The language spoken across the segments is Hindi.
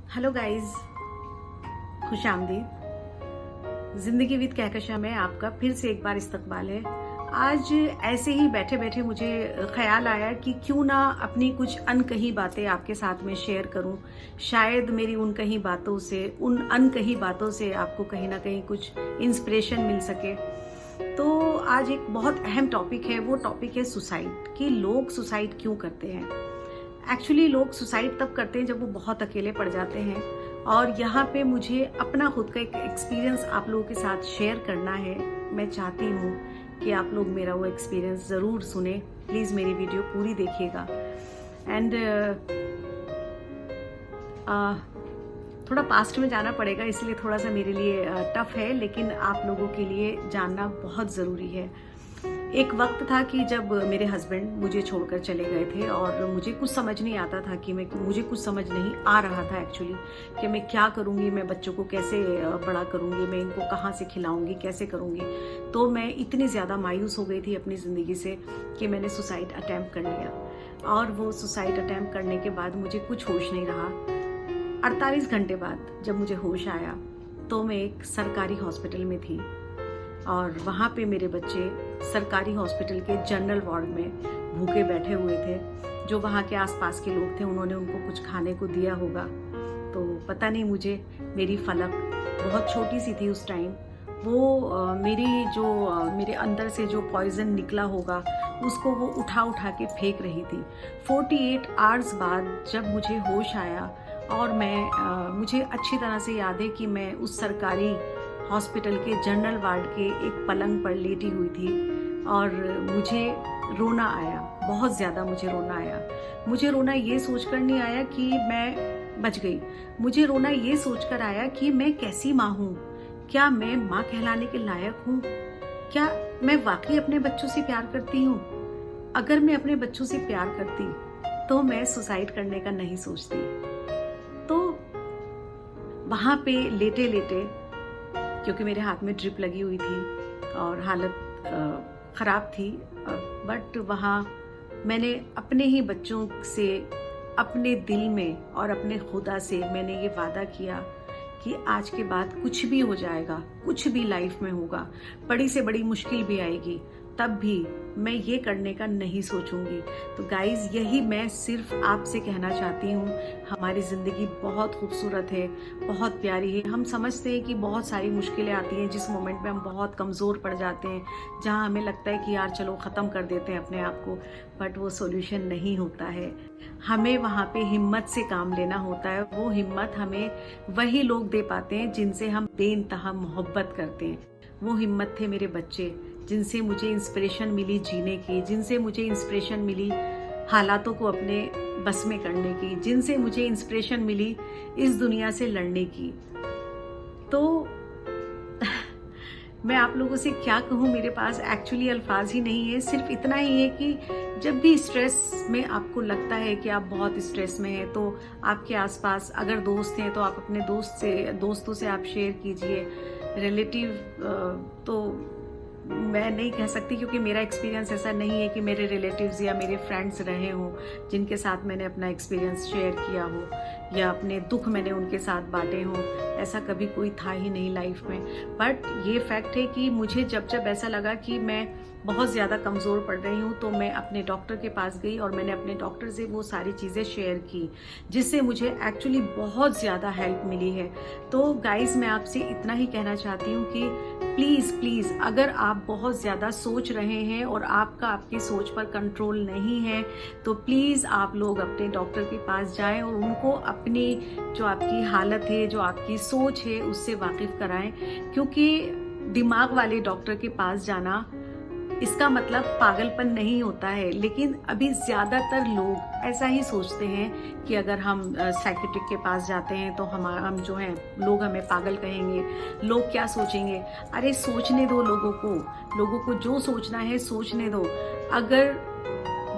हेलो गाइस, खुश आमदीद। जिंदगी विद कहकशा में आपका फिर से एक बार इस्तकबाल है। आज ऐसे ही बैठे बैठे मुझे ख्याल आया कि क्यों ना अपनी कुछ अनकही बातें आपके साथ में शेयर करूं। शायद मेरी उन अनकही बातों से आपको कहीं ना कहीं कुछ इंस्पिरेशन मिल सके। तो आज एक बहुत अहम टॉपिक है, वो टॉपिक है सुसाइड, कि लोग सुसाइड क्यों करते हैं। एक्चुअली लोग सुसाइड तब करते हैं जब वो बहुत अकेले पड़ जाते हैं, और यहाँ पे मुझे अपना खुद का एक एक्सपीरियंस आप लोगों के साथ शेयर करना है। मैं चाहती हूँ कि आप लोग मेरा वो एक्सपीरियंस ज़रूर सुने। प्लीज़ मेरी वीडियो पूरी देखिएगा। एंड थोड़ा पास्ट में जाना पड़ेगा, इसलिए थोड़ा सा मेरे लिए टफ है, लेकिन आप लोगों के लिए जानना बहुत ज़रूरी है। एक वक्त था कि जब मेरे हस्बैंड मुझे छोड़कर चले गए थे और मुझे कुछ समझ नहीं आता था कि मुझे कुछ समझ नहीं आ रहा था एक्चुअली कि मैं क्या करूँगी, मैं बच्चों को कैसे बड़ा करूँगी, मैं इनको कहाँ से खिलाऊँगी, कैसे करूँगी। तो मैं इतनी ज़्यादा मायूस हो गई थी अपनी ज़िंदगी से कि मैंने सुसाइड अटैम्प्ट कर लिया। और वो सुसाइड अटैम्प्ट करने के बाद मुझे कुछ होश नहीं रहा। 48 घंटे बाद जब मुझे होश आया तो मैं एक सरकारी हॉस्पिटल में थी, और वहाँ पे मेरे बच्चे सरकारी हॉस्पिटल के जनरल वार्ड में भूखे बैठे हुए थे। जो वहाँ के आसपास के लोग थे, उन्होंने उनको कुछ खाने को दिया होगा। तो पता नहीं मुझे, मेरी फलक बहुत छोटी सी थी उस टाइम, वो मेरे अंदर से जो पॉइजन निकला होगा उसको वो उठा उठा के फेंक रही थी। 48 आवर्स बाद जब मुझे होश आया, और मुझे अच्छी तरह से याद है कि मैं उस सरकारी हॉस्पिटल के जनरल वार्ड के एक पलंग पर लेटी हुई थी, और मुझे रोना आया, बहुत ज़्यादा मुझे रोना आया। मुझे रोना ये सोचकर नहीं आया कि मैं बच गई, मुझे रोना ये सोचकर आया कि मैं कैसी माँ हूँ, क्या मैं माँ कहलाने के लायक हूँ, क्या मैं वाकई अपने बच्चों से प्यार करती हूँ। अगर मैं अपने बच्चों से प्यार करती तो मैं सुसाइड करने का नहीं सोचती। तो वहाँ पे लेटे लेटे, क्योंकि मेरे हाथ में ड्रिप लगी हुई थी और हालत ख़राब थी, बट वहाँ मैंने अपने ही बच्चों से, अपने दिल में और अपने खुदा से मैंने ये वादा किया कि आज के बाद कुछ भी हो जाएगा, कुछ भी लाइफ में होगा, बड़ी से बड़ी मुश्किल भी आएगी, तब भी मैं ये करने का नहीं सोचूंगी। तो गाइज, यही मैं सिर्फ आपसे कहना चाहती हूँ। हमारी ज़िंदगी बहुत खूबसूरत है, बहुत प्यारी है। हम समझते हैं कि बहुत सारी मुश्किलें आती हैं जिस मोमेंट में हम बहुत कमज़ोर पड़ जाते हैं, जहाँ हमें लगता है कि यार चलो ख़त्म कर देते हैं अपने आप को, बट वो सॉल्यूशन नहीं होता है। हमें वहाँ पे हिम्मत से काम लेना होता है। वो हिम्मत हमें वही लोग दे पाते हैं जिनसे हम बेइंतहा मोहब्बत करते हैं। वो हिम्मत थे मेरे बच्चे, जिनसे मुझे इंस्पिरेशन मिली जीने की, जिनसे मुझे इंस्पिरेशन मिली हालातों को अपने बस में करने की, जिनसे मुझे इंस्पिरेशन मिली इस दुनिया से लड़ने की। तो मैं आप लोगों से क्या कहूँ, मेरे पास एक्चुअली अल्फाज ही नहीं है। सिर्फ इतना ही है कि जब भी स्ट्रेस में आपको लगता है कि आप बहुत स्ट्रेस में हैं, तो आपके आसपास अगर दोस्त हैं तो आप अपने दोस्तों से आप शेयर कीजिए। रिलेटिव तो मैं नहीं कह सकती, क्योंकि मेरा एक्सपीरियंस ऐसा नहीं है कि मेरे रिलेटिव्स या मेरे फ्रेंड्स रहे हों जिनके साथ मैंने अपना एक्सपीरियंस शेयर किया हो, या अपने दुख मैंने उनके साथ बांटे हों। ऐसा कभी कोई था ही नहीं लाइफ में। बट ये फैक्ट है कि मुझे जब ऐसा लगा कि मैं बहुत ज़्यादा कमज़ोर पड़ रही हूँ, तो मैं अपने डॉक्टर के पास गई और मैंने अपने डॉक्टर से वो सारी चीज़ें शेयर की, जिससे मुझे एक्चुअली बहुत ज़्यादा हेल्प मिली है। तो गाइज़, मैं आपसे इतना ही कहना चाहती हूँ कि प्लीज़ अगर आप बहुत ज़्यादा सोच रहे हैं और आपकी सोच पर कंट्रोल नहीं है, तो प्लीज़ आप लोग अपने डॉक्टर के पास जाएं और उनको अपनी जो आपकी हालत है, जो आपकी सोच है, उससे वाकिफ़ कराएं। क्योंकि दिमाग वाले डॉक्टर के पास जाना, इसका मतलब पागलपन नहीं होता है, लेकिन अभी ज़्यादातर लोग ऐसा ही सोचते हैं कि अगर हम साइकियाट्रिक के पास जाते हैं तो हम जो हैं, लोग हमें पागल कहेंगे, लोग क्या सोचेंगे। अरे सोचने दो लोगों को जो सोचना है सोचने दो। अगर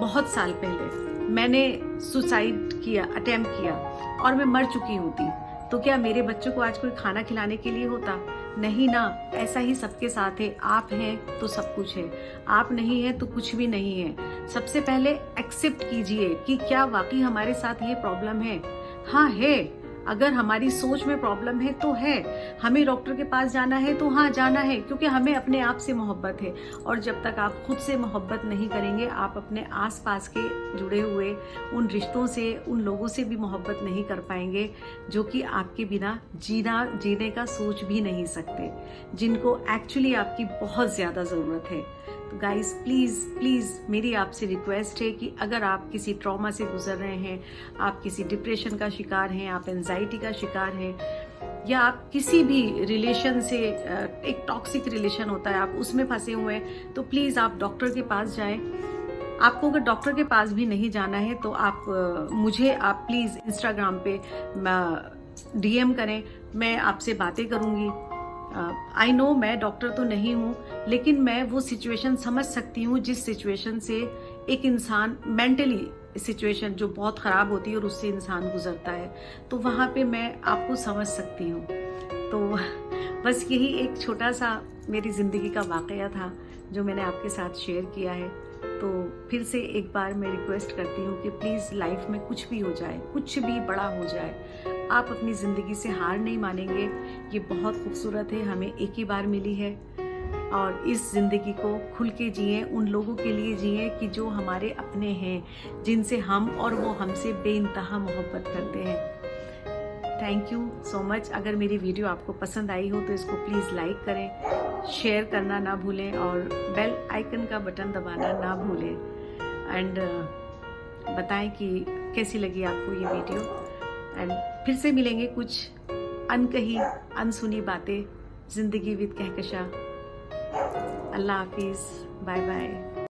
बहुत साल पहले मैंने सुसाइड अटेम्प्ट किया और मैं मर चुकी होती, तो क्या मेरे बच्चों को आज कोई खाना खिलाने के लिए होता? नहीं ना। ऐसा ही सबके साथ है। आप हैं तो सब कुछ है, आप नहीं है तो कुछ भी नहीं है। सबसे पहले एक्सेप्ट कीजिए कि क्या वाकई हमारे साथ ये प्रॉब्लम है। हाँ है, अगर हमारी सोच में प्रॉब्लम है तो है, हमें डॉक्टर के पास जाना है तो हाँ जाना है, क्योंकि हमें अपने आप से मोहब्बत है। और जब तक आप खुद से मोहब्बत नहीं करेंगे, आप अपने आसपास के जुड़े हुए उन रिश्तों से, उन लोगों से भी मोहब्बत नहीं कर पाएंगे जो कि आपके बिना जीने का सोच भी नहीं सकते, जिनको एक्चुअली आपकी बहुत ज़्यादा ज़रूरत है। तो गाइस प्लीज़ मेरी आपसे रिक्वेस्ट है कि अगर आप किसी ट्रॉमा से गुजर रहे हैं, आप किसी डिप्रेशन का शिकार हैं, आप एंजाइटी का शिकार हैं, या आप किसी भी रिलेशन से, एक टॉक्सिक रिलेशन होता है, आप उसमें फंसे हुए हैं, तो प्लीज़ आप डॉक्टर के पास जाएं। आपको अगर डॉक्टर के पास भी नहीं जाना है तो मुझे आप प्लीज़ इंस्टाग्राम पे DM करें, मैं आपसे बातें करूँगी। आई नो मैं डॉक्टर तो नहीं हूँ, लेकिन मैं वो सिचुएशन समझ सकती हूँ जिस सिचुएशन से एक इंसान मेंटली सिचुएशन जो बहुत ख़राब होती है और उससे इंसान गुजरता है, तो वहाँ पे मैं आपको समझ सकती हूँ। तो बस यही एक छोटा सा मेरी ज़िंदगी का वाक़या था जो मैंने आपके साथ शेयर किया है। तो फिर से एक बार मैं रिक्वेस्ट करती हूँ कि प्लीज़ लाइफ में कुछ भी हो जाए, कुछ भी बड़ा हो जाए, आप अपनी ज़िंदगी से हार नहीं मानेंगे। ये बहुत खूबसूरत है, हमें एक ही बार मिली है, और इस ज़िंदगी को खुल के जिए, उन लोगों के लिए जिए कि जो हमारे अपने हैं, जिनसे हम और वो हमसे बेइंतहा मोहब्बत करते हैं। Thank you so much. अगर मेरी वीडियो आपको पसंद आई हो तो इसको प्लीज़ लाइक करें, शेयर करना ना भूलें और बेल आइकन का बटन दबाना ना भूलें। एंड बताएं कि कैसी लगी आपको ये वीडियो। एंड फिर से मिलेंगे कुछ अनकही अनसुनी बातें ज़िंदगी विद कहकशा। अल्लाह हाफिज़, बाय बाय।